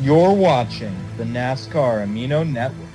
You're watching the NASCAR Amino Network.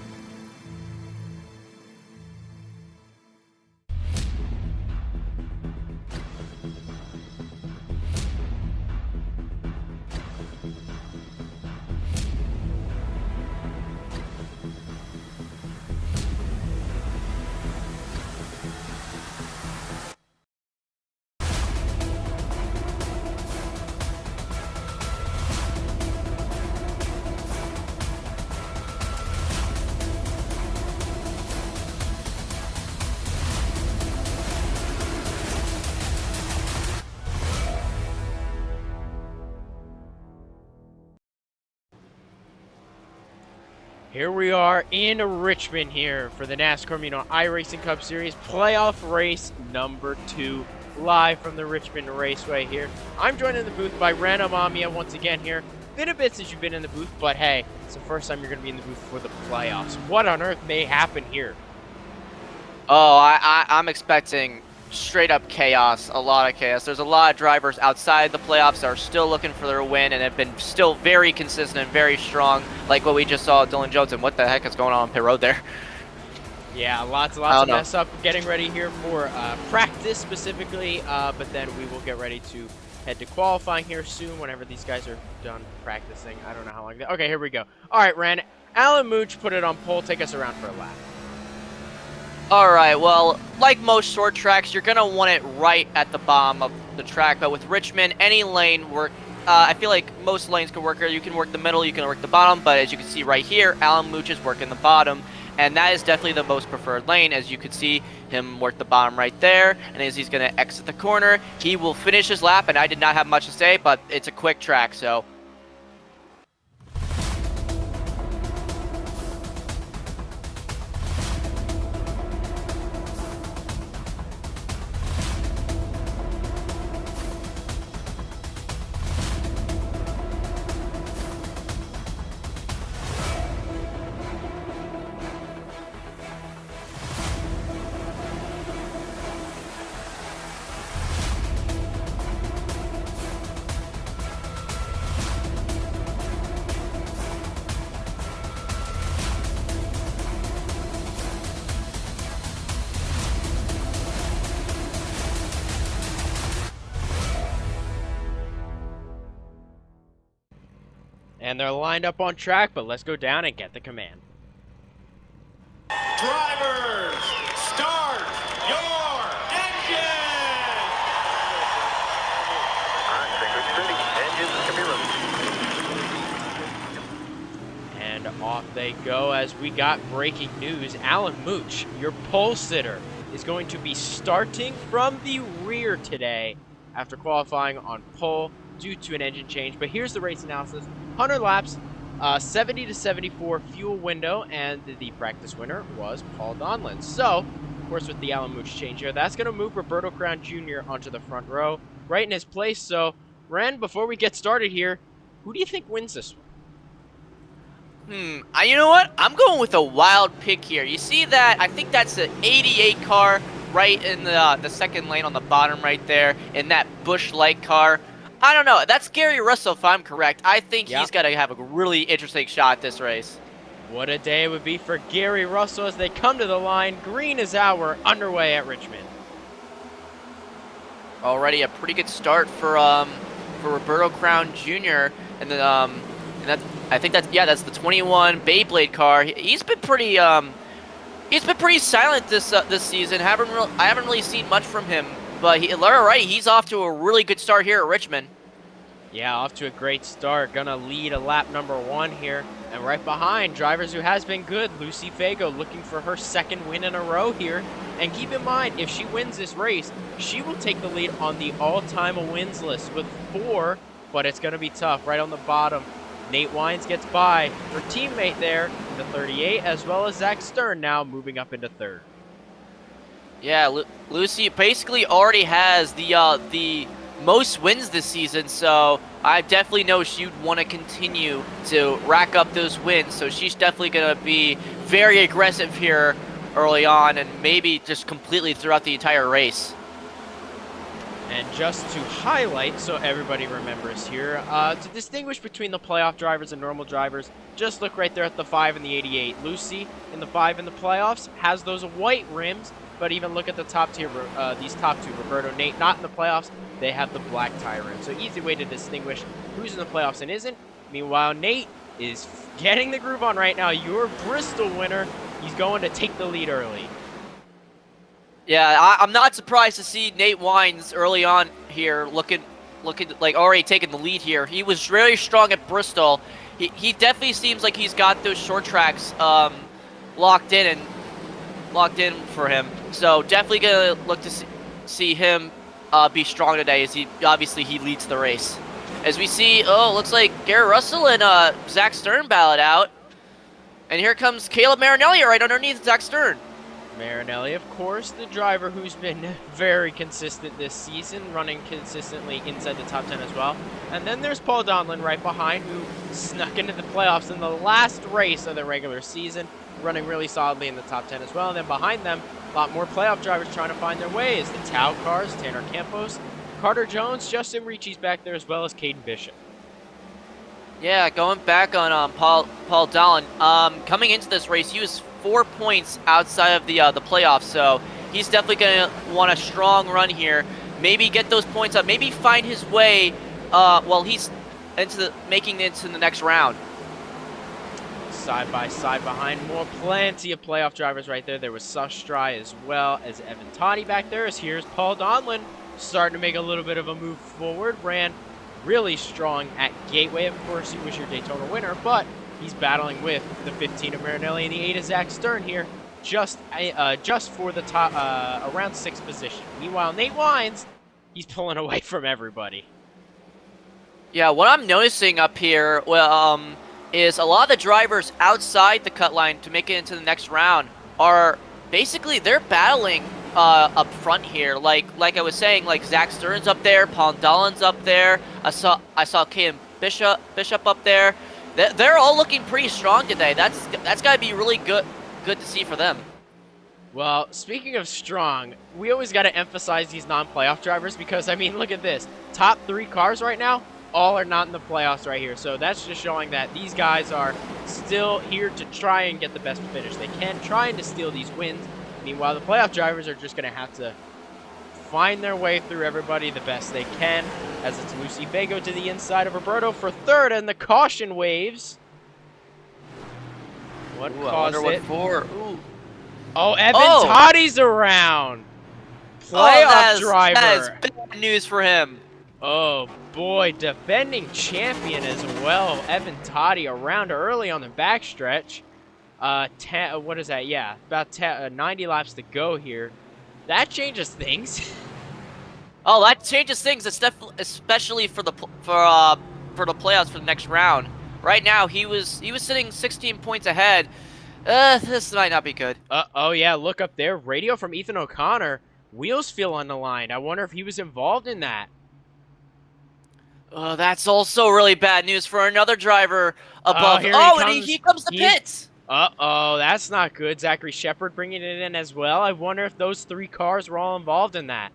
Here we are in Richmond here for the NASCAR Amino iRacing Cup Series playoff race number 2, live from the Richmond Raceway here. I'm joined in the booth by Rana Mamiya once again here. Been a bit since you've been in the booth, but hey, it's the first time you're going to be in the booth for the playoffs. What on earth may happen here? Oh, I'm expecting straight up chaos, a lot of chaos. There's a lot of drivers outside the playoffs that are still looking for their win and have been still very consistent and very strong, like what we just saw Dylan Jones. And what the heck is going on pit road there? Yeah, lots of mess up. Getting ready here for practice specifically, but then we will get ready to head to qualifying here soon whenever these guys are done practicing. I don't know how long. Okay, here we go. All right, Ran. Alan Mooch put it on pole. Take us around for a lap. Alright, well, like most short tracks, you're going to want it right at the bottom of the track, but with Richmond, any lane work. I feel like most lanes can work here. You can work the middle, you can work the bottom, but as you can see right here, Alan Mooch is working the bottom, and that is definitely the most preferred lane. As you can see him work the bottom right there, and as he's going to exit the corner, he will finish his lap, and I did not have much to say, but it's a quick track, so... And they're lined up on track, but let's go down and get the command. Drivers, start your engine! Engines can be released. And off they go as we got breaking news. Alan Mooch, your pole sitter, is going to be starting from the rear today after qualifying on pole due to an engine change. But here's the race analysis. 100 laps, 70 to 74 fuel window, and the practice winner was Paul Donlin. So, of course, with the Alan Mooch change here, that's going to move Roberto Crown Jr. onto the front row, right in his place. So, Ren, before we get started here, who do you think wins this one? You know what? I'm going with a wild pick here. You see that? I think that's an 88 car right in the second lane on the bottom right there, in that Busch Light car. I don't know. That's Gary Russell, if I'm correct. I think he's got to have a really interesting shot at this race. What a day it would be for Gary Russell as they come to the line. Green is out. We're underway at Richmond. Already a pretty good start for Roberto Crown Jr. And then I think that's the 21 Beyblade car. He's been pretty silent this season. I haven't really seen much from him. But he's off to a really good start here at Richmond. Yeah, off to a great start. Gonna lead a lap number 1 here. And right behind, drivers who has been good, Lucy Fago looking for her second win in a row here. And keep in mind, if she wins this race, she will take the lead on the all-time wins list with 4. But it's gonna be tough. Right on the bottom, Nate Wines gets by her teammate there, the 38, as well as Zach Stern now moving up into 3rd. Yeah, Lucy basically already has the most wins this season, so I definitely know she'd want to continue to rack up those wins. So she's definitely going to be very aggressive here early on, and maybe just completely throughout the entire race. And just to highlight, so everybody remembers here, to distinguish between the playoff drivers and normal drivers, just look right there at the 5 and the 88. Lucy in the 5 in the playoffs has those white rims, but even look at the top tier, these top two, Roberto, Nate, not in the playoffs, they have the black tire rim. So easy way to distinguish who's in the playoffs and isn't. Meanwhile, Nate is getting the groove on right now. Your Bristol winner, he's going to take the lead early. Yeah, I'm not surprised to see Nate Wines early on here looking like already taking the lead here. He was very strong at Bristol. He definitely seems like he's got those short tracks locked in for him. So definitely gonna look to see him be strong today, as he leads the race. As we see, looks like Garrett Russell and Zach Stern ballot out, and here comes Caleb Marinelli right underneath Zach Stern. Marinelli, of course, the driver who's been very consistent this season, running consistently inside the top 10 as well. And then there's Paul Donlin right behind, who snuck into the playoffs in the last race of the regular season, running really solidly in the top 10 as well. And then behind them, a lot more playoff drivers trying to find their way is the Tau cars, Tanner Campos, Carter Jones, Justin Ricci's back there, as well as Caden Bishop. Yeah, going back on Paul Donlin, coming into this race, he was 4 points outside of the playoffs, so he's definitely going to want a strong run here. Maybe get those points up. Maybe find his way. He's making it into the next round. Side by side behind plenty of playoff drivers right there. There was Sustrai as well as Evan Toddy back there. As here's Paul Donlin starting to make a little bit of a move forward. Ran really strong at Gateway. Of course, he was your Daytona winner, but he's battling with the 15 of Marinelli and the 8 of Zach Stern here, just for the top, around 6th position. Meanwhile, Nate Wines, he's pulling away from everybody. Yeah, what I'm noticing up here, is a lot of the drivers outside the cut line to make it into the next round are basically they're battling up front here. Like I was saying, like Zach Stern's up there, Paul Donlin's up there. I saw Caden Bishop up there. They're all looking pretty strong today. That's got to be really good to see for them. Well, speaking of strong, we always got to emphasize these non-playoff drivers because, I mean, look at this. Top 3 cars right now, all are not in the playoffs right here. So that's just showing that these guys are still here to try and get the best finish. They can try and steal these wins. Meanwhile, the playoff drivers are just going to have to find their way through everybody the best they can, as it's Lucy Fago to the inside of Roberto for 3rd, and the caution waves. What caused it? What for? Ooh. Oh, Evan Toddy's around. Playoff driver. That is bad news for him. Oh boy, defending champion as well. Evan Toddy around early on the backstretch. What is that? Yeah, about 90 laps to go here. That changes things. Oh, that changes things, especially for the playoffs for the next round. Right now, he was sitting 16 points ahead. This might not be good. Oh yeah, look up there. Radio from Ethan O'Connor. Wheels feel on the line. I wonder if he was involved in that. Oh, that's also really bad news for another driver above. And he comes to pits. Uh-oh, that's not good. Zachary Shepard bringing it in as well. I wonder if those 3 cars were all involved in that.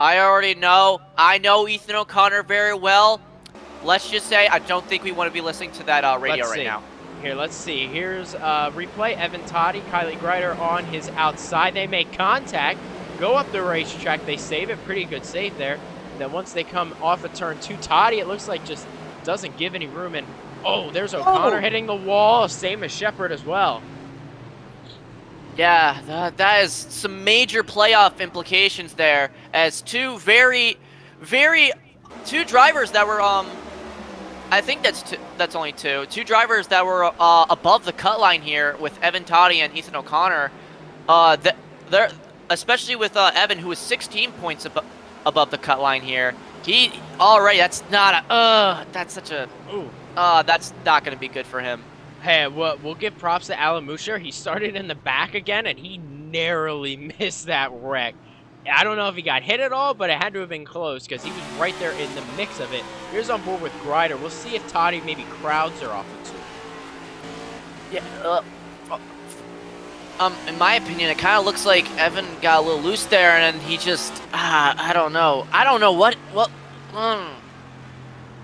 I already know. I know Ethan O'Connor very well. Let's just say I don't think we want to be listening to that radio right now. Here, let's see. Here's replay. Evan Toddy, Kylie Greider on his outside. They make contact, go up the racetrack. They save it. Pretty good save there. And then once they come off of turn 2, Toddy, it looks like just doesn't give any room. And oh, there's O'Connor hitting the wall, same as Shepard as well. Yeah, that is some major playoff implications there, as two drivers that were I think that's only two drivers that were above the cut line here with Evan Toddy and Ethan O'Connor. They're especially with Evan, who is 16 points above the cut line here. He already that's not going to be good for him. Hey, we'll give props to Alan Musher. He started in the back again, and he narrowly missed that wreck. I don't know if he got hit at all, but it had to have been close because he was right there in the mix of it. Here's on board with Greider. We'll see if Toddy maybe crowds her off the two. Yeah. In my opinion, it kind of looks like Evan got a little loose there, and then he just, I don't know. I don't know what,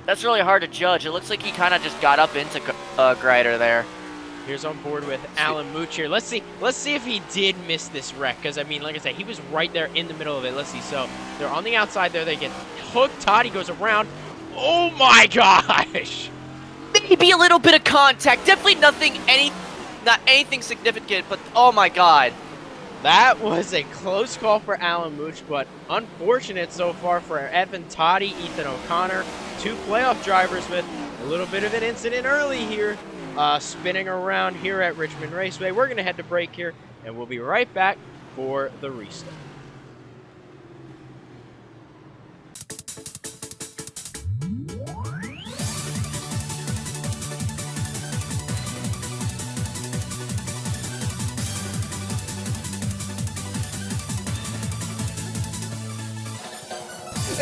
that's really hard to judge. It looks like he kind of just got up into Grider there. Here's on board with Alan Mooch here. Let's see if he did miss this wreck, because I mean, like I said, he was right there in the middle of it. Let's see. So they're on the outside there. They get hooked. Toddy goes around. Oh my gosh! Maybe a little bit of contact. Definitely not anything significant, but oh my god. That was a close call for Alan Mooch, but unfortunate so far for Evan Toddy, Ethan O'Connor, 2 playoff drivers with a little bit of an incident early here, spinning around here at Richmond Raceway. We're going to head to break here, and we'll be right back for the restart.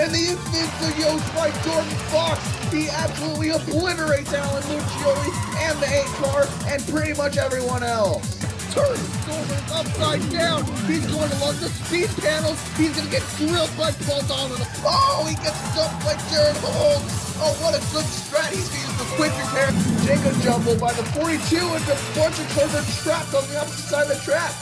And the infamous Yost by Jordan Fox. He absolutely obliterates Alan Muccioli and the 8 car and pretty much everyone else. Turns shoulders upside down. He's going along the speed panels. He's going to get drilled by Paul Domino. Oh, he gets dumped by Jared Holmes. Oh, what a good strat. He's going to use the quick repair. Jacob Jumbo by the 42 and a bunch of cars are trapped on the opposite side of the track.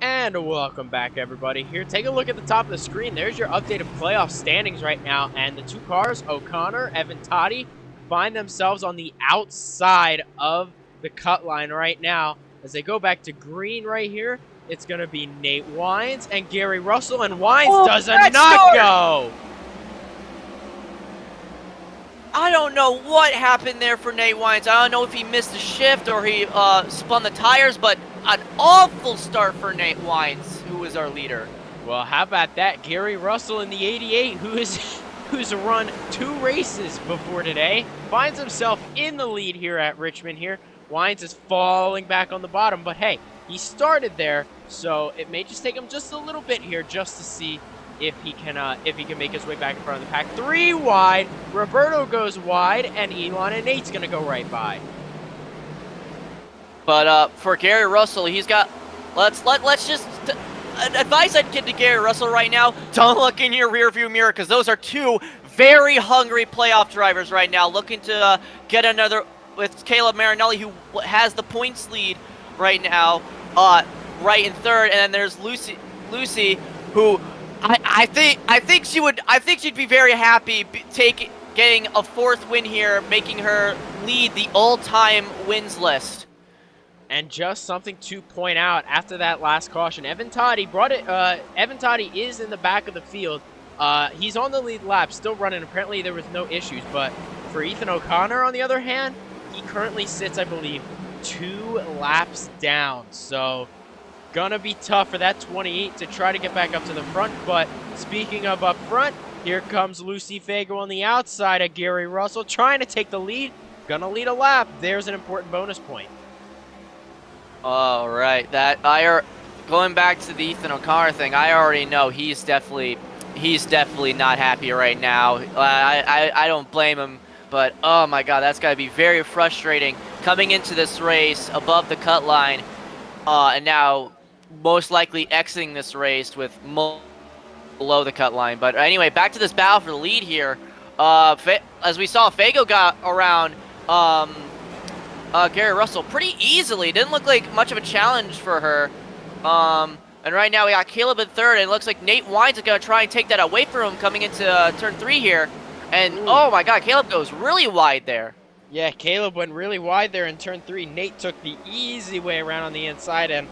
And welcome back, everybody. Here, take a look at the top of the screen. There's your updated playoff standings right now. And the 2 cars, O'Connor, Evan Toddy, find themselves on the outside of the cut line right now. As they go back to green right here, it's going to be Nate Wines and Gary Russell. And Wines does not go. I don't know what happened there for Nate Wines. I don't know if he missed a shift or he spun the tires, but an awful start for Nate Wines, who is our leader. Well, how about that? Gary Russell in the 88, who's run 2 races before today, finds himself in the lead here at Richmond here. Wines is falling back on the bottom, but hey, he started there, so it may just take him just a little bit here just to see if he can make his way back in front of the pack. 3 wide, Roberto goes wide, and Elon and Nate's gonna go right by. But for Gary Russell, he's got. Let's just advice I'd give to Gary Russell right now: don't look in your rearview mirror, because those are 2 very hungry playoff drivers right now, looking to get another with Caleb Marinelli, who has the points lead right now, right in 3rd, and then there's Lucy, who I think she'd be very happy getting a 4th win here, making her lead the all-time wins list. And just something to point out after that last caution, Evan Toddy Evan Toddy is in the back of the field. He's on the lead lap, still running. Apparently there was no issues, but for Ethan O'Connor, on the other hand, he currently sits, I believe, 2 laps down. So gonna be tough for that 28 to try to get back up to the front. But speaking of up front, here comes Lucy Fago on the outside of Gary Russell, trying to take the lead. Gonna lead a lap. There's an important bonus point. All right, going back to the Ethan O'Connor thing, I already know he's definitely not happy right now. I don't blame him, but oh my god, that's got to be very frustrating coming into this race above the cut line, and now most likely exiting this race with below the cut line. But anyway, back to this battle for the lead here. As we saw, Fago got around Gary Russell pretty easily. Didn't look like much of a challenge for her. And right now we got Caleb in 3rd, and it looks like Nate Wines is going to try and take that away from him coming into turn 3 here. And oh my god, Caleb goes really wide there. Yeah, Caleb went really wide there in turn 3. Nate took the easy way around on the inside, and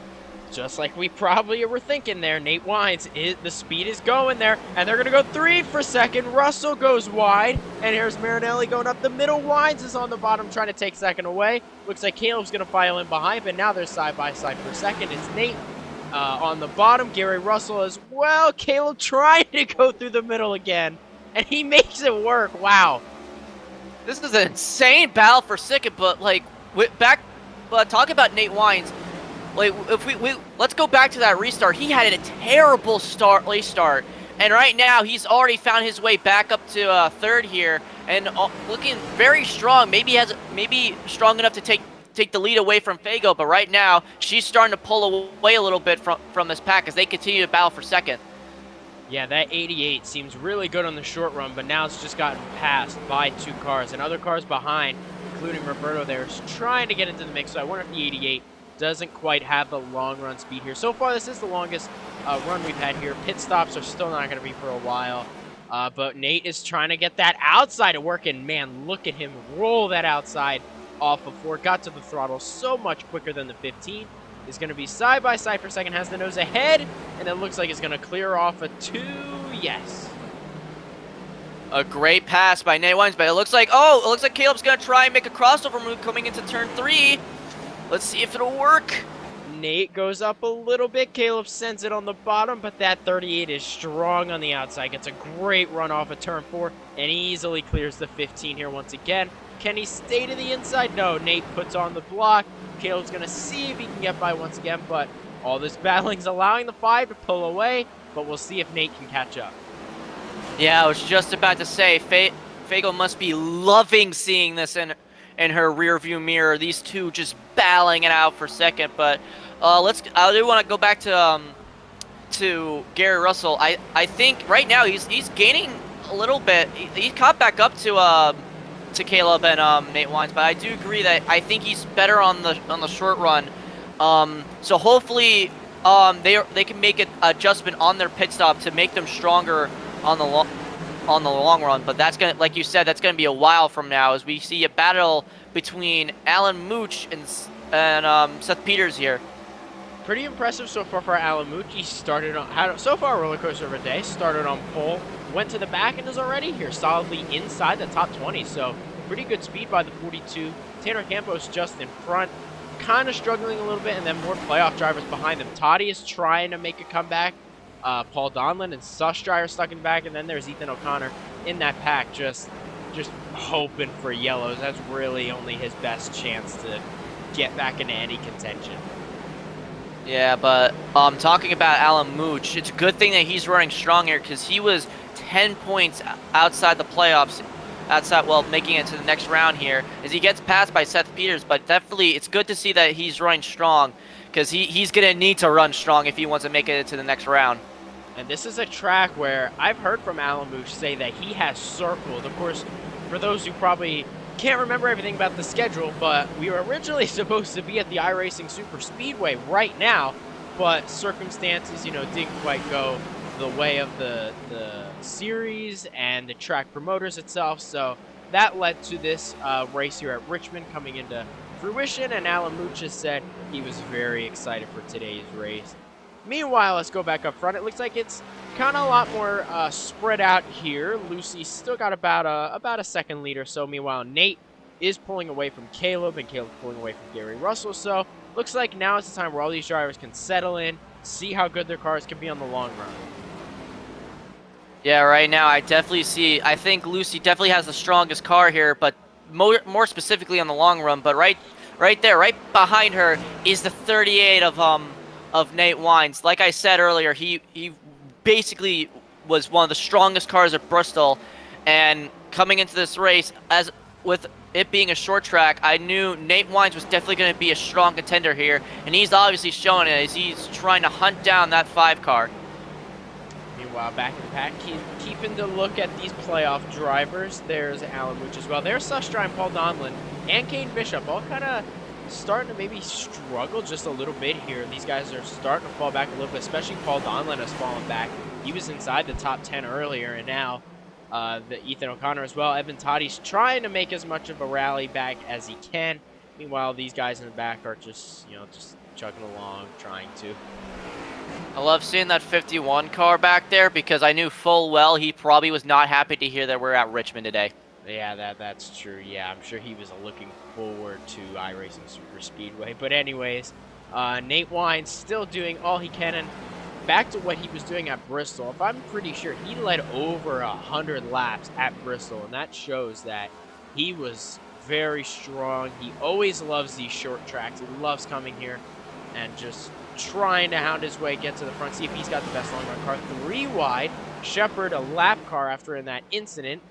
just like we probably were thinking there, Nate Wines, the speed is going there, and they're going to go 3 for 2nd. Russell goes wide, and here's Marinelli going up the middle. Wines is on the bottom trying to take 2nd away. Looks like Caleb's going to file in behind, but now they're side by side for 2nd. It's Nate on the bottom, Gary Russell as well. Caleb trying to go through the middle again, and he makes it work. Wow. This is an insane battle for 2nd, but like, talk about Nate Wines. Like, if we let's go back to that restart. He had a terrible race start, And right now, he's already found his way back up to third here, and looking very strong. Maybe strong enough to take the lead away from Fago, but right now, she's starting to pull away a little bit from this pack as they continue to battle for second. Yeah, that 88 seems really good on the short run, but now it's just gotten passed by 2 cars, and other cars behind, including Roberto there, is trying to get into the mix. So I wonder if the 88 doesn't quite have the long run speed here. So far, this is the longest run we've had here. Pit stops are still not going to be for a while, but Nate is trying to get that outside to work, and man, look at him roll that outside off of 4. Got to the throttle so much quicker than the 15. Is going to be side by side for second, has the nose ahead, and it looks like it's going to clear off a 2. Yes. A great pass by Nate Wines, but it looks like Caleb's going to try and make a crossover move coming into turn 3. Let's see if it'll work. Nate goes up a little bit. Caleb sends it on the bottom, but that 38 is strong on the outside. Gets a great run off of turn 4 and easily clears the 15 here once again. Can he stay to the inside? No, Nate puts on the block. Caleb's going to see if he can get by once again, but all this battling's allowing the 5 to pull away, but we'll see if Nate can catch up. Yeah, I was just about to say, Fago must be loving seeing this in her rear view mirror. These two just battling it out for second, but I do want to go back to Gary Russell. I think right now he's gaining a little bit. He caught back up to Caleb and Nate Wines, but I do agree that I think he's better on the short run. So hopefully they can make an adjustment on their pit stop to make them stronger on the long run. But that's gonna, like you said, that's gonna be a while from now as we see a battle between Alan Mooch and Seth Peters here. Pretty impressive so far for Alan Mooch. He started on so far a roller coaster of a day. Started on pole, went to the back, and is already here solidly inside the top 20. So pretty good speed by the 42. Tanner Campos just in front, kind of struggling a little bit, and then more playoff drivers behind them. Toddy is trying to make a comeback. Paul Donlin and Sush Dryer stuck in back, and then there's Ethan O'Connor in that pack, just hoping for yellows. That's really only his best chance to get back into any contention. Yeah, but talking about Alan Mooch, it's a good thing that he's running strong here because he was 10 points outside the playoffs, making it to the next round here as he gets passed by Seth Peters. But definitely, it's good to see that he's running strong because he's going to need to run strong if he wants to make it to the next round. And this is a track where I've heard from Alan Mooch say that he has circled. Of course, for those who probably can't remember everything about the schedule, but we were originally supposed to be at the iRacing Super Speedway right now, but circumstances, didn't quite go the way of the series and the track promoters itself. So that led to this race here at Richmond coming into fruition, and Alan Mooch has said he was very excited for today's race. Meanwhile, let's go back up front. It looks like it's kind of a lot more spread out here. Lucy's still got about a second lead or so. Meanwhile, Nate is pulling away from Caleb, and Caleb's pulling away from Gary Russell. So looks like now is the time where all these drivers can settle in, see how good their cars can be on the long run. Yeah, right now I think Lucy definitely has the strongest car here, but more specifically on the long run. But right there, right behind her is the 38 of Nate Wines. Like I said earlier, he basically was one of the strongest cars at Bristol, and coming into this race, as with it being a short track, I knew Nate Wines was definitely going to be a strong contender here, and he's obviously showing it as he's trying to hunt down that 5 car. Meanwhile, back in the pack, keeping to look at these playoff drivers. There's Alan Mooch as well. There's Sush Dryer and Paul Donlin and Kane Bishop, all kind of starting to maybe struggle just a little bit here. These guys are starting to fall back a little bit, especially Paul Donlin has fallen back. He was inside the top 10 earlier, and now the Ethan O'Connor as well. Evan Toddy's trying to make as much of a rally back as he can. Meanwhile, these guys in the back are just chugging along, trying to. I love seeing that 51 car back there because I knew full well he probably was not happy to hear that we're at Richmond today. Yeah, that's true. Yeah, I'm sure he was looking forward to iRacing Super Speedway. But anyways, Nate Wines still doing all he can, and back to what he was doing at Bristol. If I'm pretty sure he led over 100 laps at Bristol, and that shows that he was very strong. He always loves these short tracks. He loves coming here and just trying to hound his way, get to the front, see if he's got the best long run car. 3 wide Shepard a lap car after in that incident,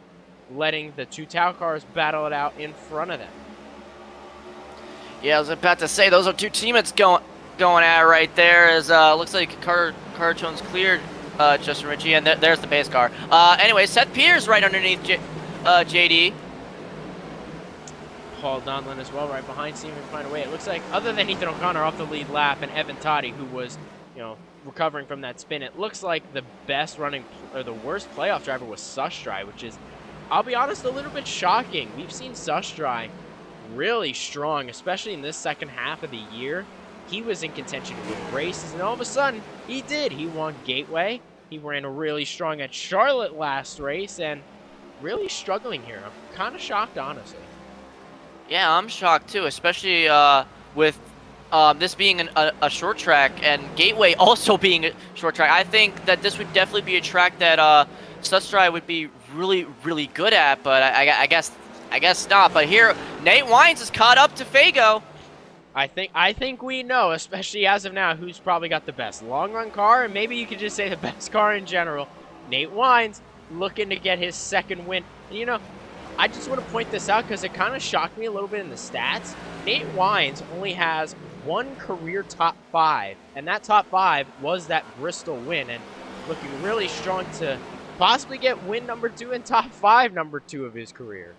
letting the two Tau cars battle it out in front of them. Yeah, I was about to say, those are two teammates going at it right there. As looks like Carter Jones cleared Justin Ritchie, and there's the pace car. Anyway, Seth Peters right underneath JD. Paul Donlin as well, right behind, seeing him find a way. It looks like, other than Ethan O'Connor off the lead lap and Evan Toddy, who was, recovering from that spin, it looks like the best running or the worst playoff driver was Sustry, which is, I'll be honest, a little bit shocking. We've seen Sustry really strong, especially in this second half of the year. He was in contention with races, and all of a sudden, he did. He won Gateway. He ran really strong at Charlotte last race, and really struggling here. I'm kind of shocked, honestly. Yeah, I'm shocked too, especially with this being a short track and Gateway also being a short track. I think that this would definitely be a track that Sustry would be really, really good at, but I guess not. But here, Nate Wines is caught up to Fago. I think we know, especially as of now, who's probably got the best long run car, and maybe you could just say the best car in general. Nate Wines looking to get his second win. And, I just want to point this out because it kind of shocked me a little bit in the stats. Nate Wines only has one career top 5, and that top 5 was that Bristol win, and looking really strong to possibly get win number 2 and top 5 number 2 of his career.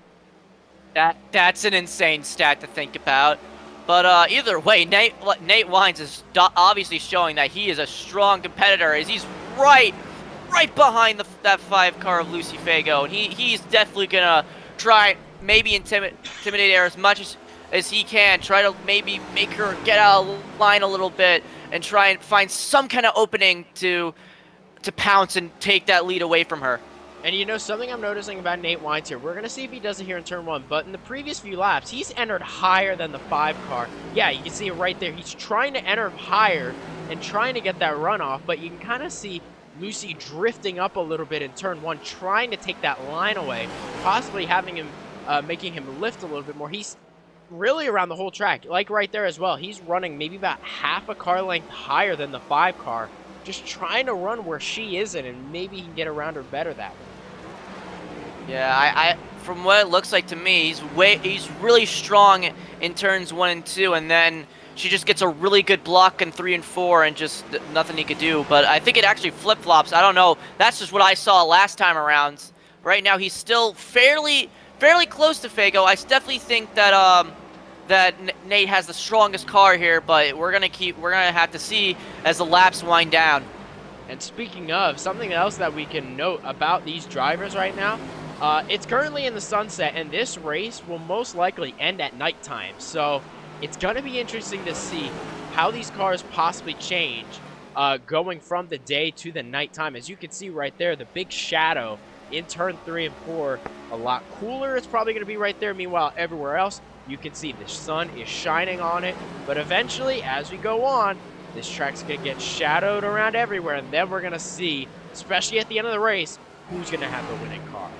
That's an insane stat to think about. But either way, Nate Wines is obviously showing that he is a strong competitor, as he's right behind that 5 car of Lucy Fago, and he's definitely gonna try maybe intimidate her as much as he can, try to maybe make her get out of line a little bit and try and find some kind of opening to pounce and take that lead away from her. And something I'm noticing about Nate Wines here, we're going to see if he does it here in turn 1, but in the previous few laps, he's entered higher than the 5 car. Yeah, you can see it right there. He's trying to enter higher and trying to get that runoff, but you can kind of see Lucy drifting up a little bit in turn 1, trying to take that line away, possibly having him, making him lift a little bit more. He's really around the whole track, like right there as well. He's running maybe about half a car length higher than the 5 car, just trying to run where she isn't, and maybe he can get around her better that way. Yeah, I from what it looks like to me, he's really strong in turns 1 and 2, and then she just gets a really good block in 3 and 4, and just nothing he could do. But I think it actually flip-flops. I don't know. That's just what I saw last time around. Right now, he's still fairly close to Fago. I definitely think that that Nate has the strongest car here, but we're gonna have to see as the laps wind down. And speaking of, something else that we can note about these drivers right now, it's currently in the sunset, and this race will most likely end at nighttime. So it's going to be interesting to see how these cars possibly change going from the day to the nighttime. As you can see right there, the big shadow in turn 3 and 4, a lot cooler. It's probably going to be right there. Meanwhile, everywhere else, you can see the sun is shining on it. But eventually, as we go on, this track's going to get shadowed around everywhere, and then we're going to see, especially at the end of the race, who's going to have the winning car.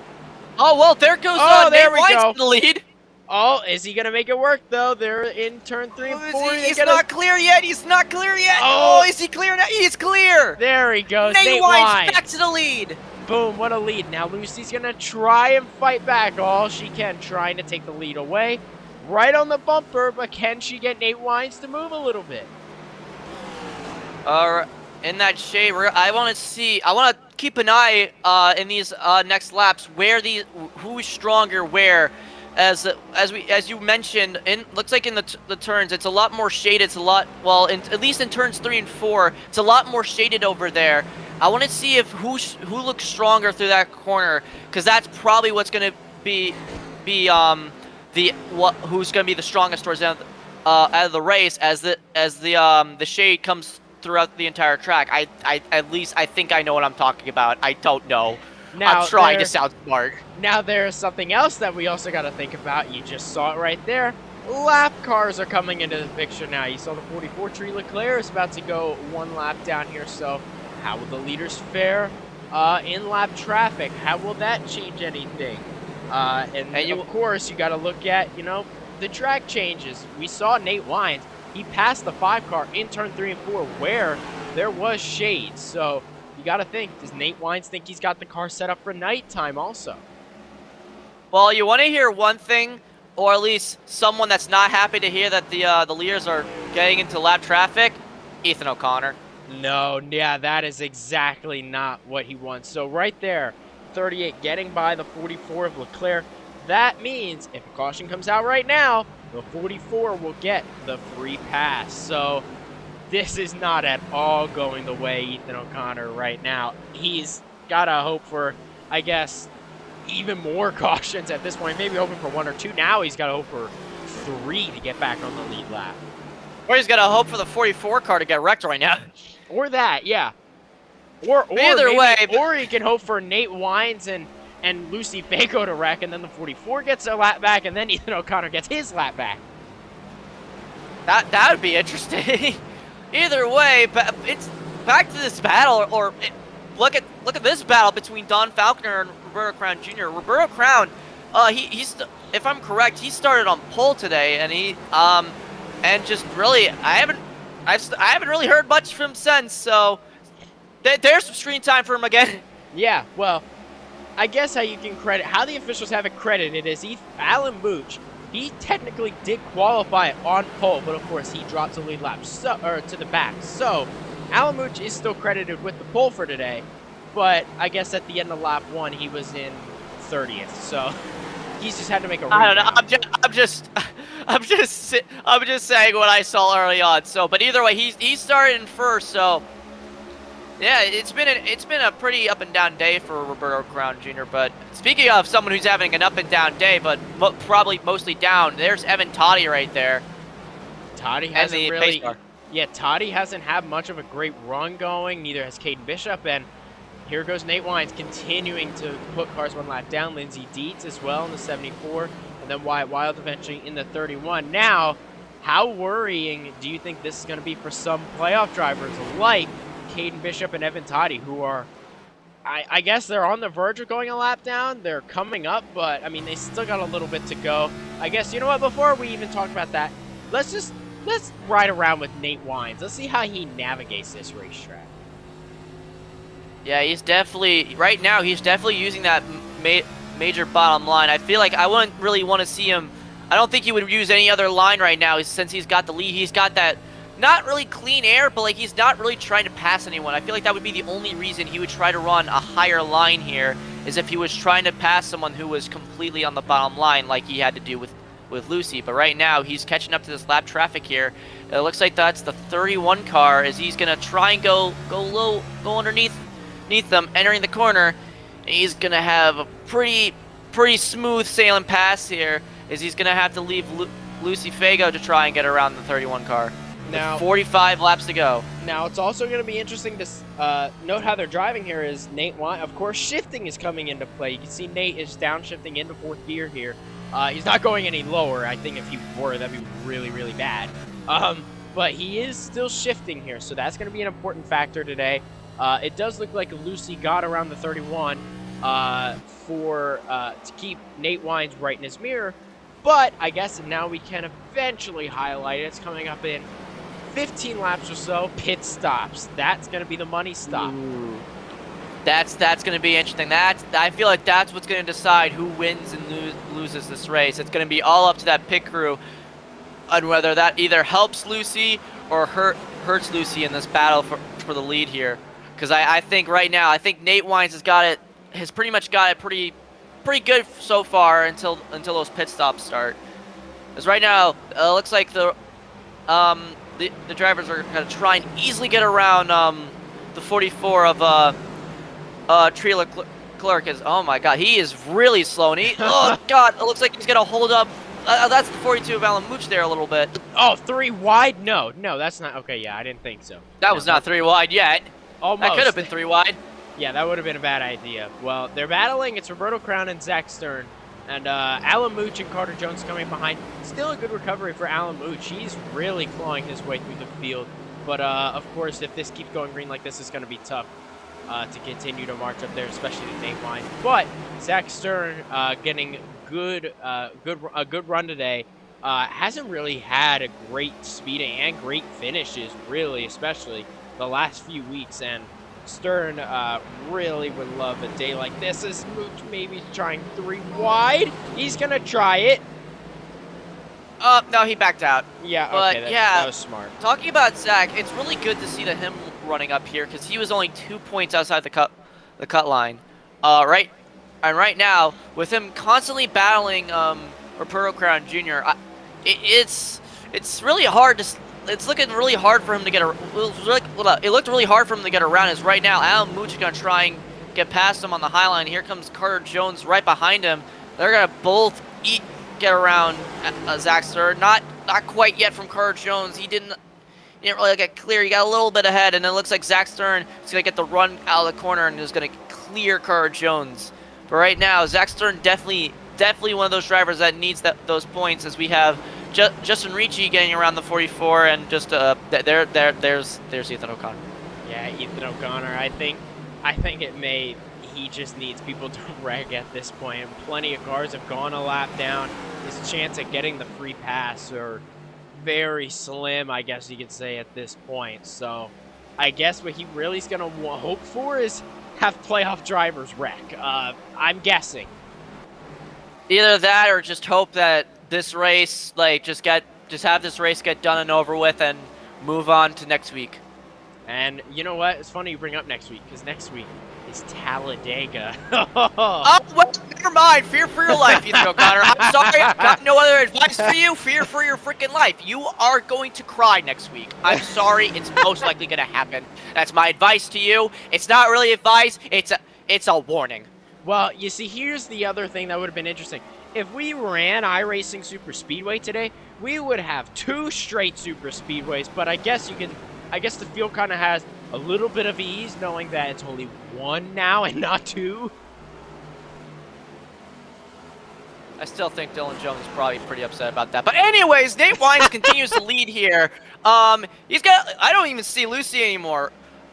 Oh, well, there goes there Nate we Wines go. in the lead. Oh, is he going to make it work, though? They're in turn 3 and 4. He's not clear yet. He's not clear yet. Oh. Oh, is he clear now? He's clear. There he goes. Nate Wines back to the lead. Boom, what a lead. Now Lucy's going to try and fight back all she can, trying to take the lead away. Right on the bumper, but can she get Nate Wines to move a little bit? In that shade, I want to keep an eye in these next laps who's stronger where. As you mentioned, looks like in the turns, it's a lot more shaded. It's a lot, at least in turns 3 and 4, it's a lot more shaded over there. I want to see if who looks stronger through that corner, because that's probably what's going to be who's going to be the strongest towards the end out of the race as the shade comes throughout the entire track. At least I think I know what I'm talking about. I don't know. Now, I'm trying to sound smart. Now there's something else that we also got to think about. You just saw it right there. Lap cars are coming into the picture now. You saw the 44 Tree Leclerc is about to go 1 lap down here. So how will the leaders fare in lap traffic? How will that change anything? Of course, you got to look at, the track changes. We saw Nate Wines. He passed the 5 car in turn 3 and 4 where there was shade. So you got to think, does Nate Wines think he's got the car set up for nighttime also? Well, you want to hear one thing, or at least someone that's not happy to hear that the leaders are getting into lap traffic? Ethan O'Connor. No, yeah, that is exactly not what he wants. So right there, 38 getting by the 44 of Leclerc. That means if a caution comes out right now, the 44 will get the free pass. So this is not at all going the way Ethan O'Connor right now. He's got to hope for, I guess, even more cautions at this point. Maybe hoping for 1 or 2. Now he's got to hope for 3 to get back on the lead lap. Or he's got to hope for the 44 car to get wrecked right now. Or that, yeah. Or either maybe, way. Or he can hope for Nate Wines and Lucy Fago to wreck, and then the 44 gets a lap back, and then Ethan O'Connor gets his lap back. That would be interesting. Either way, but it's back to this battle. Look at this battle between Don Falconer and Roberto Crown Jr. Roberto Crown, he's if I'm correct, he started on pole today, and and just really I haven't really heard much from him since. So there's some screen time for him again. Yeah, well, I guess how the officials have it credited is Alan Mooch. He technically did qualify on pole, but of course he dropped to lead lap, to the back. So Alan Mooch is still credited with the pole for today, but I guess at the end of lap 1 he was in 30th. So he's just had to make a rebound. I don't know. I'm just saying what I saw early on. So, but either way, he started in first. So, yeah, it's been a pretty up and down day for Roberto Crown Jr. But speaking of someone who's having an up and down day, but probably mostly down, there's Evan Toddy right there. Toddy hasn't really. Yeah, Toddy hasn't had much of a great run going. Neither has Caden Bishop, and here goes Nate Wines continuing to put cars one lap down. Lindsey Dietz as well in the 74, and then Wyatt Wild eventually in the 31. Now, how worrying do you think this is going to be for some playoff drivers like Caden Bishop and Evan Toddy, who are, I guess they're on the verge of going a lap down. They're coming up, but, I mean, they still got a little bit to go. I guess, you know what, before we even talk about that, let's ride around with Nate Wines. Let's see how he navigates this racetrack. Yeah, right now, he's definitely using that major bottom line. I feel like I wouldn't really want to see him. I don't think he would use any other line right now since he's got the lead. He's got that, not really clean air, but like he's not really trying to pass anyone. I feel like that would be the only reason he would try to run a higher line here, is if he was trying to pass someone who was completely on the bottom line like he had to do with Lucy. But right now, he's catching up to this lap traffic here. It looks like that's the 31 car, as he's going to try and go low, go underneath them, entering the corner. He's going to have a pretty smooth sailing pass here, as he's going to have to leave Lucy Fago to try and get around the 31 car. Now, with 45 laps to go. Now, it's also going to be interesting to note how they're driving here is Nate Wines. Of course, shifting is coming into play. You can see Nate is downshifting into 4th gear here. He's not going any lower. I think if he were, that'd be really, really bad. But he is still shifting here, so that's going to be an important factor today. It does look like Lucy got around the 31 to keep Nate Wines right in his mirror. But I guess now we can eventually highlight it. It's coming up in 15 laps or so. Pit stops. That's going to be the money stop. Ooh. That's going to be interesting. I feel like that's what's going to decide who wins and loses this race. It's going to be all up to that pit crew on whether that either helps Lucy or hurts Lucy in this battle for the lead here. Because I think right now, I think Nate Wines has pretty much got it pretty good so far until those pit stops start. Because right now, it looks like the drivers are going to try and easily get around the 44 of Tree Leclerc. Oh my God, he is really slow. And oh God, it looks like he's going to hold up. That's the 42 of Alan Mooch there a little bit. Oh, 3 wide? No, that's not. Okay, yeah, I didn't think so. That was not 3 wide yet. Almost. That could have been 3 wide. Yeah, that would have been a bad idea. Well, they're battling. It's Roberto Crown and Zach Stern. And Alan Mooch and Carter Jones coming behind. Still a good recovery for Alan Mooch. He's really clawing his way through the field. But, of course, if this keeps going green like this, it's going to be tough to continue to march up there, especially to Nate Wines. But Zach Stern getting a good run today. Hasn't really had a great speed and great finishes, really, especially the last few weeks. And Stern really would love a day like this, as Mooch maybe trying 3 wide. He's going to try it. No, he backed out. Yeah, But, okay, yeah, that was smart. Talking about Zach, it's really good to see him running up here because he was only 2 points outside the cut line. Right now, with him constantly battling Roberto Crown Jr., it's really hard to. It's looking really hard for him to get a. It looked really hard for him to get around. As right now, Alan Mooch is gonna try and get past him on the high line. Here comes Carter Jones right behind him. They're gonna both get around Zach Stern. Not quite yet from Carter Jones. He didn't really get clear. He got a little bit ahead, and it looks like Zach Stern is gonna get the run out of the corner and is gonna clear Carter Jones. But right now, Zach Stern definitely one of those drivers that needs those points, as we have Justin Ricci getting around the 44, and just there's Ethan O'Connor. Yeah, Ethan O'Connor. I think he just needs people to wreck at this point. And plenty of cars have gone a lap down. His chance at getting the free pass are very slim, I guess you could say, at this point. So I guess what he really is going to hope for is have playoff drivers wreck. I'm guessing. Either that or just hope that this race, just have this race get done and over with and move on to next week. And you know what? It's funny you bring up next week, because next week is Talladega. Oh, well, never mind. Fear for your life, Ethan O'Connor. I'm sorry. I've got no other advice for you. Fear for your freaking life. You are going to cry next week. I'm sorry. It's most likely going to happen. That's my advice to you. It's not really advice. It's a warning. Well, you see, here's the other thing that would have been interesting. If we ran iRacing Super Speedway today, we would have 2 straight Super Speedways, but I guess the field kind of has a little bit of ease knowing that it's only 1 now and not 2. I still think Dylan Jones is probably pretty upset about that. But anyways, Nate Wines continues to lead here. I don't even see Lucy anymore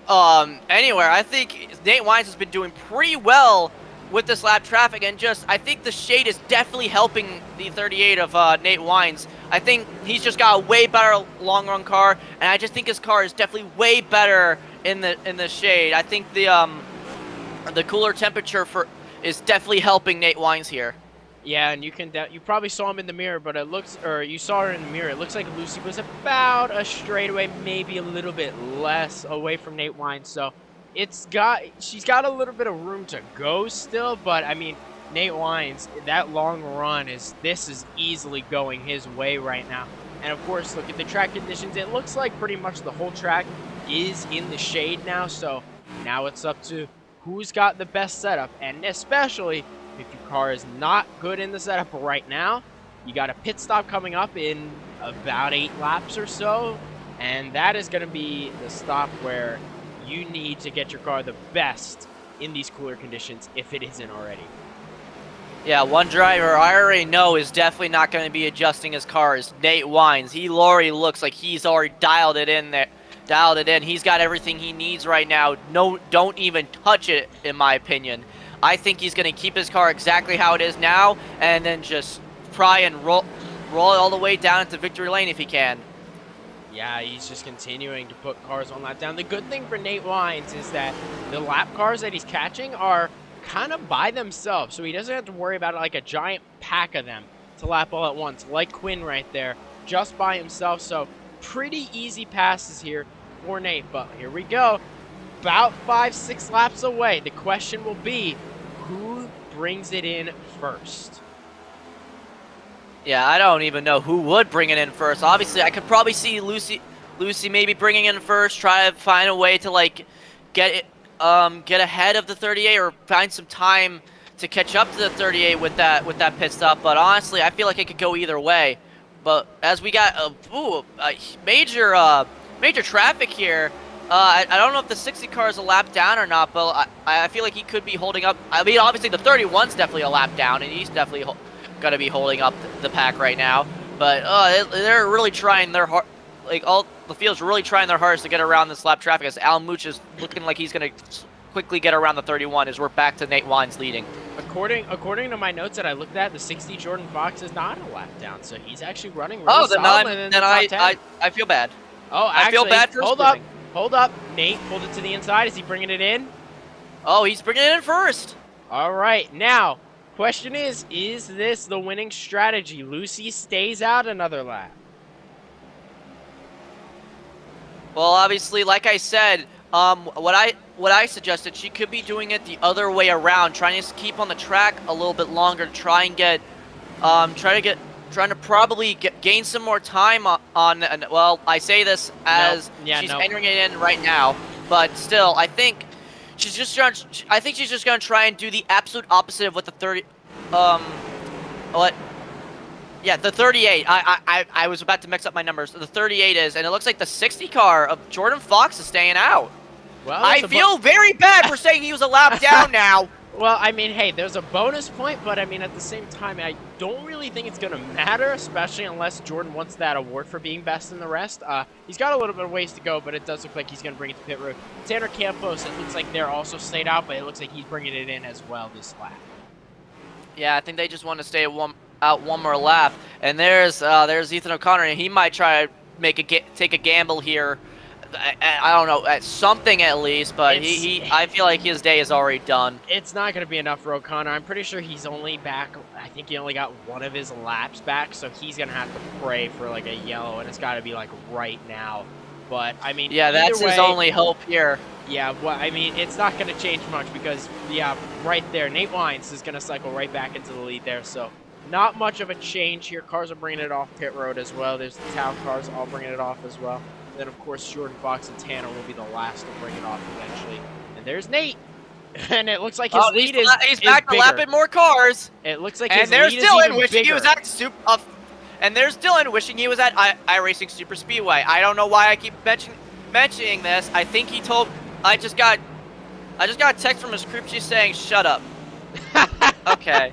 anywhere. I think Nate Wines has been doing pretty well with this lap traffic, and I think the shade is definitely helping the 38 of Nate Wines. I think he's just got a way better long run car, and I just think his car is definitely way better in the shade. I think the cooler temperature is definitely helping Nate Wines here. Yeah, and you probably saw him in the mirror, but you saw her in the mirror. It looks like Lucy was about a straightaway, maybe a little bit less away from Nate Wines. So she's got a little bit of room to go still, but I mean, Nate Wines, that long run is easily going his way right now. And of course, look at the track conditions. It looks like pretty much the whole track is in the shade now. So now it's up to who's got the best setup, and especially if your car is not good in the setup right now, you got a pit stop coming up in about 8 laps or so, and that is going to be the stop where you need to get your car the best in these cooler conditions if it isn't already. Yeah, one driver I already know is definitely not going to be adjusting his car is Nate Wines. He already looks like he's already dialed it in. He's got everything he needs right now. No, don't even touch it, in my opinion. I think he's going to keep his car exactly how it is now, and then just try and roll it all the way down into victory lane if he can. Yeah, he's just continuing to put cars one lap down. The good thing for Nate Wines is that the lap cars that he's catching are kind of by themselves, so he doesn't have to worry about like a giant pack of them to lap all at once, like Quinn right there, just by himself. So pretty easy passes here for Nate, but here we go. About 5-6 laps away. The question will be, who brings it in first? Yeah, I don't even know who would bring it in first. Obviously, I could probably see Lucy maybe bringing in first, try to find a way to like get ahead of the 38 or find some time to catch up to the 38 with that pit stop. But honestly, I feel like it could go either way. But as we got major traffic here, I don't know if the 60 car is a lap down or not, but I feel like he could be holding up. I mean, obviously the 31's definitely a lap down, and he's definitely going to be holding up the pack right now. But they're really trying their hard. Like all the field's really trying their hardest to get around this lap traffic, as Al Mooch is looking like he's going to quickly get around the 31 as we're back to Nate Wines leading. According to my notes that I looked at, the 60 Jordan Fox is not a lap down, so he's actually running really solid in the top 10. I feel bad. Oh, actually, I feel bad for hold Hold up. Nate pulled it to the inside. Is he bringing it in? Oh, he's bringing it in first. All right. Now, question is this the winning strategy? Lucy stays out another lap. Well, obviously, like I said, what I suggested, she could be doing it the other way around, trying to keep on the track a little bit longer, trying to probably gain some more time on. Well, I say this as she's entering it in right now, but still, I think she's just trying. I think she's just gonna try and do the absolute opposite of what the 30. What? Yeah, the 38. I was about to mix up my numbers. The 38 is, and it looks like the 60 car of Jordan Fox is staying out. Well, I feel very bad for saying he was a lap down now. Well, I mean, hey, there's a bonus point, but I mean, at the same time, I don't really think it's going to matter, especially unless Jordan wants that award for being best in the rest. He's got a little bit of ways to go, but it does look like he's going to bring it to pit road. Tanner Campos, it looks like they're also stayed out, but it looks like he's bringing it in as well this lap. Yeah, I think they just want to stay out one more lap. And there's Ethan O'Connor, and he might try to take a gamble here. I don't know, at something at least, but I feel like his day is already done. It's not going to be enough for O'Connor. I'm pretty sure he's only back, I think he only got one of his laps back, so he's going to have to pray for like a yellow, and it's got to be like right now. But, I mean, yeah, that's his only hope here. Yeah, well, I mean, it's not going to change much because, yeah, right there, Nate Wines is going to cycle right back into the lead there, so not much of a change here. Cars are bringing it off pit road as well. There's the Tau cars all bringing it off as well. And then, of course, Jordan Fox and Tanner will be the last to bring it off eventually. And there's Nate. And it looks like his lead is he's back to lapping more cars. It looks like his lead is even wishing bigger. He was at and there's Dylan wishing he was at iRacing Super Speedway. I don't know why I keep mentioning this. I think he told. I just got a text from his crew chief saying, "Shut up." Okay.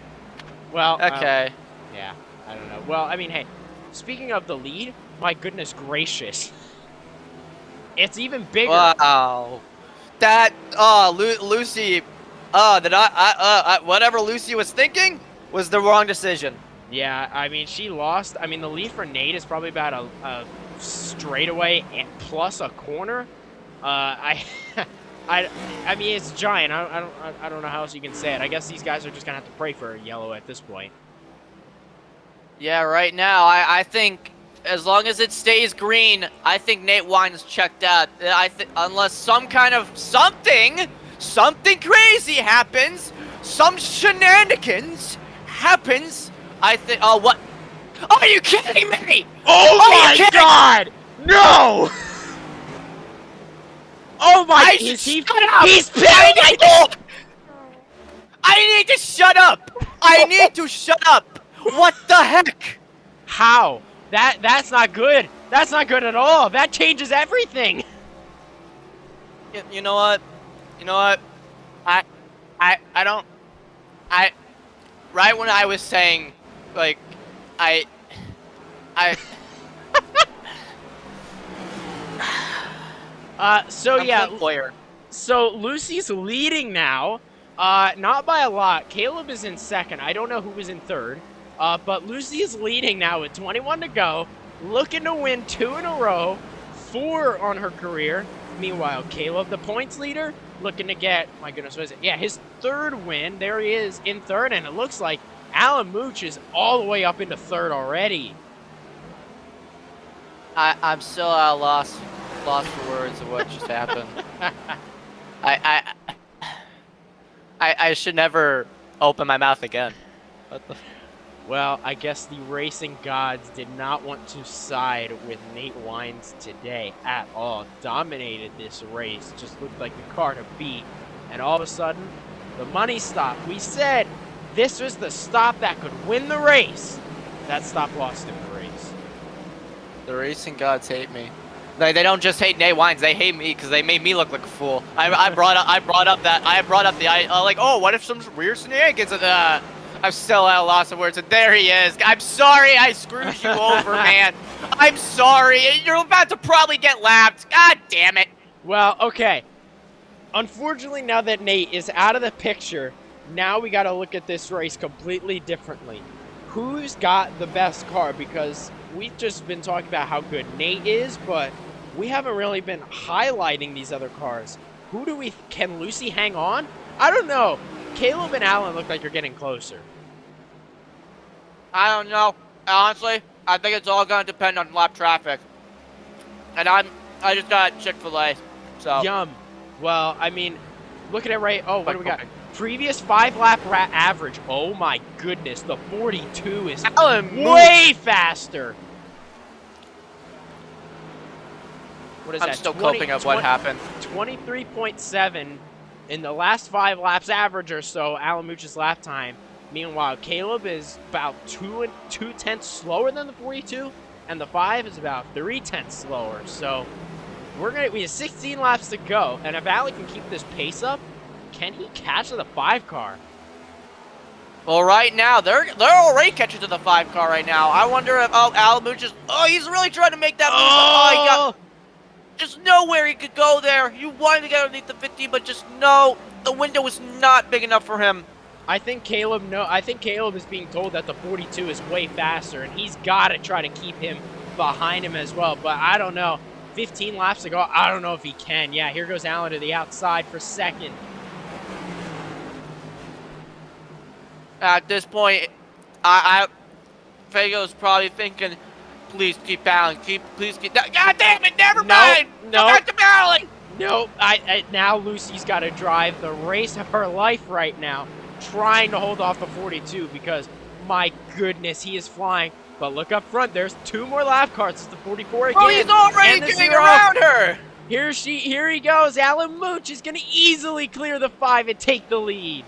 Well. Okay. Yeah. I don't know. Well, I mean, hey. Speaking of the lead, my goodness gracious. It's even bigger. Wow. That, Lucy, whatever Lucy was thinking was the wrong decision. Yeah, I mean, she lost. I mean, the lead for Nate is probably about a straightaway plus a corner. I mean, it's giant. I don't know how else you can say it. I guess these guys are just gonna have to pray for a yellow at this point. Yeah, right now, I think as long as it stays green, I think Nate Wines checked out. Unless some kind of something crazy happens, some shenanigans happens, I think. Oh, what? Are you kidding me? Oh my God! No! Oh my! He's pitching! I need to shut up! I need to shut up! What the heck? How? That's not good. That's not good at all. That changes everything. You know what? I don't. Right when I was saying, like, So yeah. So Lucy's leading now. Not by a lot. Caleb is in second. I don't know who was in third. But Lucy is leading now with 21 to go, looking to win 2 in a row, 4 on her career. Meanwhile, Caleb, the points leader, looking to get, my goodness, what is it? Yeah, his 3rd win. There he is in 3rd, and it looks like Alan Mooch is all the way up into 3rd already. I'm still lost for words of what just happened. I should never open my mouth again. What the? Well, I guess the racing gods did not want to side with Nate Wines today at all. Dominated this race. Just looked like the car to beat. And all of a sudden, the money stopped. We said this was the stop that could win the race. That stop lost him the race. The racing gods hate me. They don't just hate Nate Wines. They hate me because they made me look like a fool. I brought up like, oh, what if some weird shenanigans? I'm still at a loss of words, and there he is. I'm sorry I screwed you over, man. I'm sorry. You're about to probably get lapped. God damn it. Well, okay. Unfortunately, now that Nate is out of the picture, now we got to look at this race completely differently. Who's got the best car? Because we've just been talking about how good Nate is, but we haven't really been highlighting these other cars. Can Lucy hang on? I don't know. Caleb and Alan look like you're getting closer. I don't know. Honestly, I think it's all going to depend on lap traffic. And I just got Chick-fil-A, so. Yum. Well, I mean, look at it right. Oh, what do we got? Previous 5-lap average. Oh my goodness, the 42 is way faster. What is that? I'm still coping of what happened. 23.7 in the last 5 laps average or so, Alan Mooch's lap time. Meanwhile, Caleb is about 2.2 slower than the 42, and the 5 is about 3/10 slower. So we have 16 laps to go, and if Alan can keep this pace up, can he catch the 5 car? Well, right now, they're already catching to the 5 car right now. I wonder if, Alan Mooch is, he's really trying to make that move. He got just nowhere he could go there. He wanted to get underneath the 15, but just no, the window was not big enough for him. I think Caleb is being told that the 42 is way faster, and he's got to try to keep him behind him as well. But I don't know. 15 laps to go. I don't know if he can. Yeah, here goes Alan to the outside for second. At this point, Fago's probably thinking, please keep battling. Please keep. God damn it! Never mind. Go back to battling. No, now Lucy's got to drive the race of her life right now, trying to hold off the 42 because, my goodness, he is flying. But look up front. There's 2 more lap cars. It's the 44 again. Oh, he's already getting around her. Here he goes. Alan Mooch is going to easily clear the 5 and take the lead.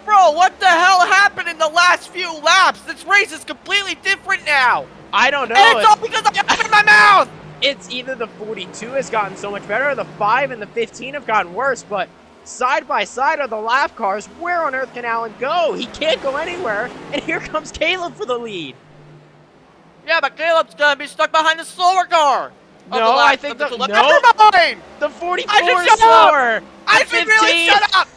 Bro, what the hell happened in the last few laps? This race is completely different now. I don't know. And it's all because I got in my mouth. It's either the 42 has gotten so much better or the 5 and the 15 have gotten worse, but side by side are the lap cars. Where on earth can Alan go? He can't go anywhere, and here comes Caleb for the lead. Yeah, but Caleb's gonna be stuck behind the slower car. No, I think Never mind. The 44 is slower. I should really shut up.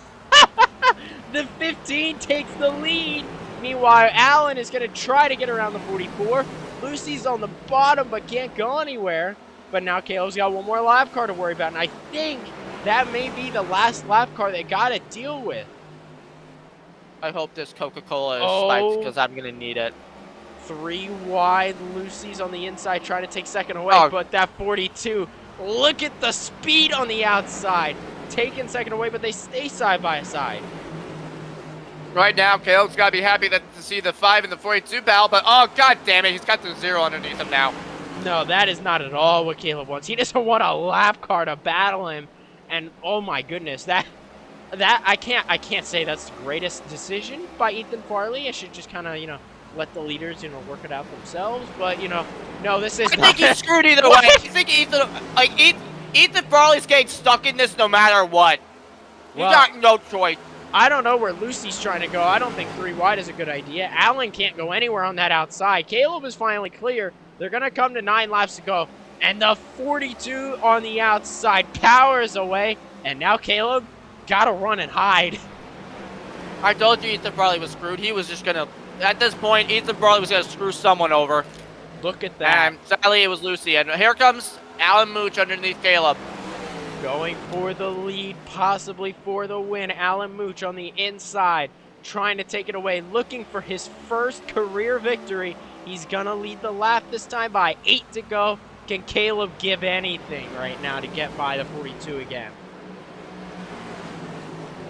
The 15 takes the lead. Meanwhile, Alan is going to try to get around the 44. Lucy's on the bottom but can't go anywhere. But now Caleb's got 1 more lap car to worry about. And I think that may be the last lap car they got to deal with. I hope this Coca-Cola is spiked because I'm going to need it. 3 wide. Lucy's on the inside trying to take second away. But that 42, look at the speed on the outside. Taking second away, but they stay side by side. Right now, Caleb's got to be happy to see the 5 and the 42 battle, but oh, god damn it, he's got the 0 underneath him now. No, that is not at all what Caleb wants. He doesn't want a lap car to battle him, and oh my goodness, that I can't say that's the greatest decision by Ethan Farley. I should just kind of, let the leaders, work it out themselves, but, no, this is I think he's screwed either way. I think Ethan Farley's getting stuck in this no matter what. He's got no choice. I don't know where Lucy's trying to go. I don't think 3 wide is a good idea. Alan can't go anywhere on that outside. Caleb is finally clear. They're going to come to 9 laps to go. And the 42 on the outside powers away. And now Caleb got to run and hide. I told you Ethan Farley was screwed. He was just going to, at this point, Ethan Farley was going to screw someone over. Look at that. And sadly, it was Lucy. And here comes Alan Mooch underneath Caleb. Going for the lead, possibly for the win. Alan Mooch on the inside, trying to take it away, looking for his first career victory. He's going to lead the lap this time by 8 to go. Can Caleb give anything right now to get by the 42 again?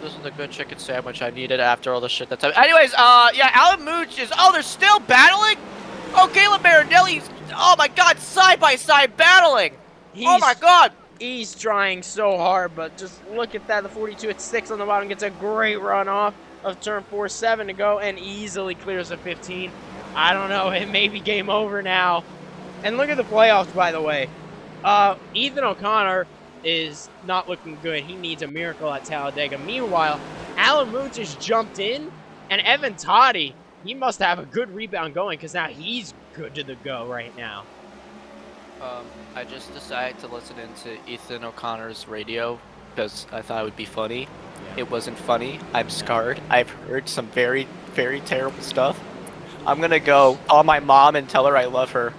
This is a good chicken sandwich I needed after all the shit that's happened. Anyways, yeah, Alan Mooch is, they're still battling? Oh, Caleb Marinelli's, oh my god, side by side battling. Oh my god. He's trying so hard, but just look at that. The 42 at 6 on the bottom gets a great run off of turn 4, 7 to go, and easily clears the 15. I don't know. It may be game over now. And look at the playoffs, by the way. Ethan O'Connor is not looking good. He needs a miracle at Talladega. Meanwhile, Alan Mooch has jumped in, and Evan Toddy, he must have a good rebound going because now he's good to the go right now. I just decided to listen into Ethan O'Connor's radio because I thought it would be funny. Yeah. It wasn't funny. I'm scarred. I've heard some very, very terrible stuff. I'm gonna go call my mom and tell her I love her.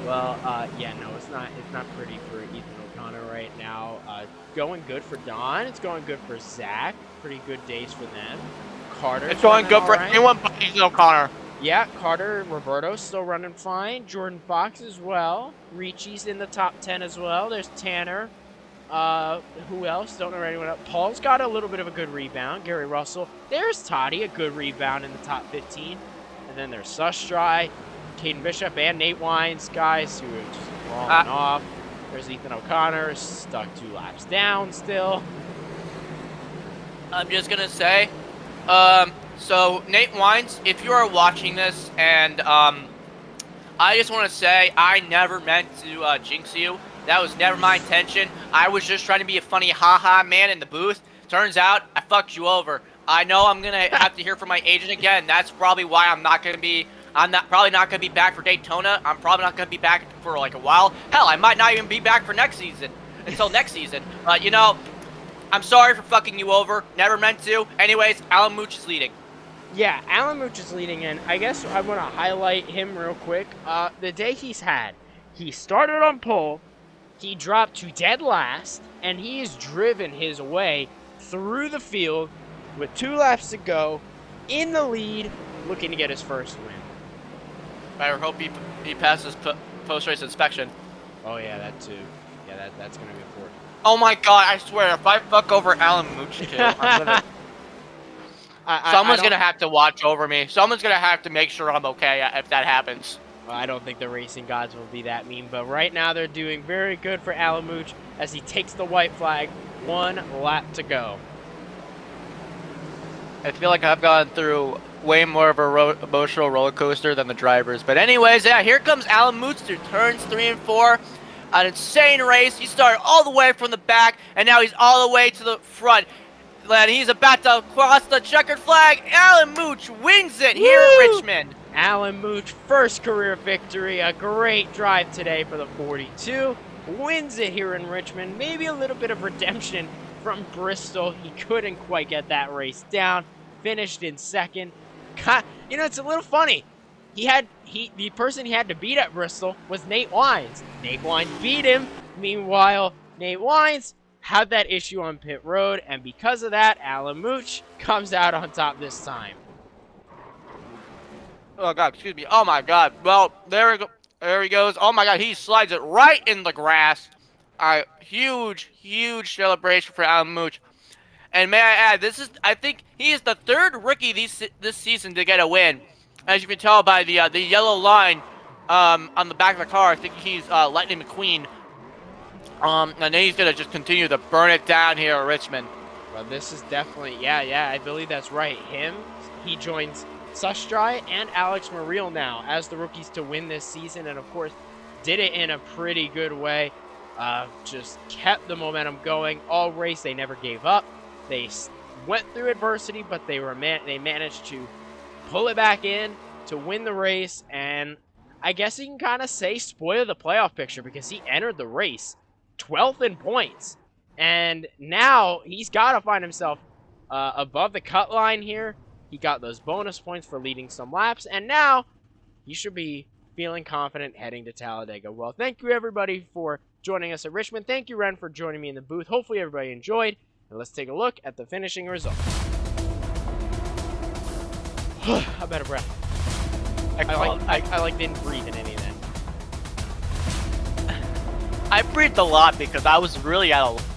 Well, yeah, no, it's not pretty for Ethan O'Connor right now. Going good for Don. It's going good for Zach. Pretty good days for them. Carter. It's going good for anyone but Ethan O'Connor. Yeah, Carter, Roberto still running fine. Jordan Fox as well. Ricci's in the top 10 as well. There's Tanner. Who else? Don't know anyone else. Paul's got a little bit of a good rebound. Gary Russell. There's Toddy, a good rebound in the top 15. And then there's Sustry, Caden Bishop, and Nate Wines, guys who are just rolling off. There's Ethan O'Connor, stuck 2 laps down still. I'm just gonna say, so Nate Wines, if you are watching this, and I just want to say I never meant to jinx you. That was never my intention. I was just trying to be a funny haha man in the booth. Turns out I fucked you over. I know I'm gonna have to hear from my agent again. That's probably why I'm probably not gonna be back for Daytona. I'm probably not gonna be back for like a while. Hell, I might not even be back for next season until next season. But you know, I'm sorry for fucking you over. Never meant to. Anyways, Alan Mooch is leading. Yeah, Alan Mooch is leading, and I guess I want to highlight him real quick. The day he's had, he started on pole, he dropped to dead last, and he has driven his way through the field with 2 laps to go, in the lead, looking to get his first win. I hope he passes post-race inspection. Oh yeah, that too. Yeah, that's gonna be important. Oh my god, I swear, if I fuck over Alan Mooch too, someone's gonna have to watch over me. Someone's gonna have to make sure I'm okay if that happens. Well, I don't think the racing gods will be that mean, but right now they're doing very good for Alan Mooch as he takes the white flag. 1 lap to go. I feel like I've gone through way more of a emotional roller coaster than the drivers. But anyways, yeah, here comes Alan Mooch through turns 3 and 4. An insane race. He started all the way from the back, and now he's all the way to the front. And he's about to cross the checkered flag. Alan Mooch wins it here in Richmond. Alan Mooch, first career victory. A great drive today for the 42. Wins it here in Richmond. Maybe a little bit of redemption from Bristol. He couldn't quite get that race down. Finished in second. You know, it's a little funny. The person he had to beat at Bristol was Nate Wines. Nate Wines beat him. Meanwhile, Nate Wines had that issue on pit road, and because of that, Alan Mooch comes out on top this time. Oh god, excuse me. Oh my god. Well, there he goes. Oh my god, he slides it right in the grass. Huge celebration for Alan Mooch. And may I add, I think he is the 3rd rookie this season to get a win. As you can tell by the yellow line on the back of the car, I think he's Lightning McQueen. And then he's gonna just continue to burn it down here at Richmond. Well, this is definitely, yeah, I believe that's right. He joins Sustry and Alex Muriel now as the rookies to win this season, and of course, did it in a pretty good way. Just kept the momentum going all race. They never gave up. They went through adversity, but they managed to pull it back in to win the race, and I guess you can kind of say spoil the playoff picture because he entered the race 12th in points, and now he's got to find himself above the cut line here. He got those bonus points for leading some laps, and now he should be feeling confident heading to Talladega. Well, thank you everybody for joining us at Richmond. Thank you, Ren, for joining me in the booth. Hopefully everybody enjoyed. And let's take a look at the finishing results. I'm out of breath. I like didn't breathe in any of that. I breathed a lot because I was really out of